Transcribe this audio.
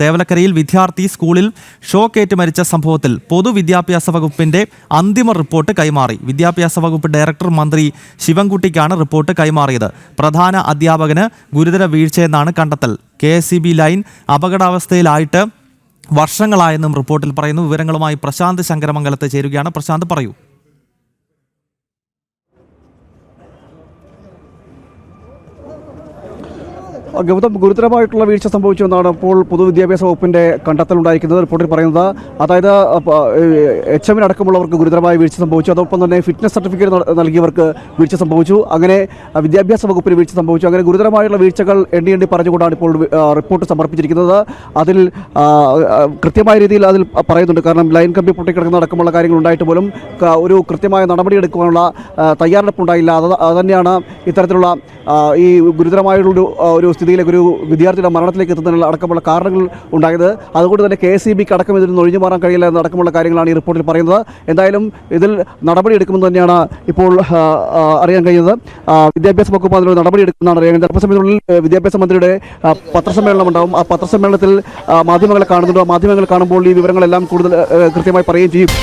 തേവലക്കരയിൽ വിദ്യാർത്ഥി സ്കൂളിൽ ഷോക്കേറ്റ് മരിച്ച സംഭവത്തിൽ പൊതുവിദ്യാഭ്യാസ വകുപ്പിന്റെ അന്തിമ റിപ്പോർട്ട് കൈമാറി. വിദ്യാഭ്യാസ വകുപ്പ് ഡയറക്ടർ മന്ത്രി ശിവൻകുട്ടിക്കാണ് റിപ്പോർട്ട് കൈമാറിയത്. പ്രധാന അധ്യാപകന് ഗുരുതര വീഴ്ചയെന്നാണ് കണ്ടെത്തൽ. KSEB ലൈൻ അപകടാവസ്ഥയിലായിട്ട് വർഷങ്ങളായെന്നും റിപ്പോർട്ടിൽ പറയുന്നു. വിവരങ്ങളുമായി പ്രശാന്ത് ശങ്കരമംഗലത്ത് ചേരുകയാണ്. പ്രശാന്ത്, പറയൂ. ഗൗതം, ഗുരുതരമായിട്ടുള്ള വീഴ്ച സംഭവിച്ചു എന്നാണ് ഇപ്പോൾ പൊതുവിദ്യാഭ്യാസ വകുപ്പിന്റെ കണ്ടെത്തലുണ്ടായിരിക്കുന്നത്. റിപ്പോർട്ടിൽ പറയുന്നത്, അതായത് HM അടക്കമുള്ളവർക്ക് ഗുരുതരമായ വീഴ്ച സംഭവിച്ചു. അതോടൊപ്പം തന്നെ ഫിറ്റ്നസ് സർട്ടിഫിക്കറ്റ് നൽകിയവർക്ക് വീഴ്ച സംഭവിച്ചു. അങ്ങനെ വിദ്യാഭ്യാസ വകുപ്പിന് വീഴ്ച സംഭവിച്ചു. അങ്ങനെ ഗുരുതരമായുള്ള വീഴ്ചകൾ എണ്ണി പറഞ്ഞുകൊണ്ടാണ് ഇപ്പോൾ റിപ്പോർട്ട് സമർപ്പിച്ചിരിക്കുന്നത്. അതിൽ കൃത്യമായ രീതിയിൽ അതിൽ പറയുന്നുണ്ട്. കാരണം ലൈൻ കമ്പി പൊട്ടിക്കിടക്കുന്ന അടക്കമുള്ള കാര്യങ്ങൾ ഉണ്ടായിട്ട് പോലും ഒരു കൃത്യമായ നടപടിയെടുക്കാനുള്ള തയ്യാറെടുപ്പുണ്ടായില്ല. അത് തന്നെയാണ് ഇത്തരത്തിലുള്ള ഈ ഗുരുതരമായുള്ള ഒരു സ്ഥിതിയിലേക്ക് ഒരു വിദ്യാർത്ഥിയുടെ മരണത്തിലേക്ക് എത്തുന്നതിനുള്ള അടക്കമുള്ള കാരണങ്ങൾ ഉണ്ടായത്. അതുകൊണ്ട് തന്നെ KSEBക്ക് അടക്കം ഇതിൽ നിന്ന് ഒഴിഞ്ഞു മാറാൻ കഴിയില്ല എന്നടക്കമുള്ള കാര്യങ്ങളാണ് ഈ റിപ്പോർട്ടിൽ പറയുന്നത്. എന്തായാലും ഇതിൽ നടപടിയെടുക്കുമെന്ന് തന്നെയാണ് ഇപ്പോൾ അറിയാൻ കഴിയുന്നത്. വിദ്യാഭ്യാസ വകുപ്പ് അതിലൊരു നടപടിയെടുക്കുമെന്നാണ് അറിയാൻ കഴിയുന്നത്. അല്പസമയത്തിനുള്ളിൽ വിദ്യാഭ്യാസ മന്ത്രിയുടെ പത്രസമ്മേളനം ഉണ്ടാവും. ആ പത്രസമ്മേളനത്തിൽ മാധ്യമങ്ങളെ കാണുന്നുണ്ട്. മാധ്യമങ്ങൾ കാണുമ്പോൾ ഈ വിവരങ്ങളെല്ലാം കൂടുതൽ കൃത്യമായി പറയുകയും ചെയ്യും.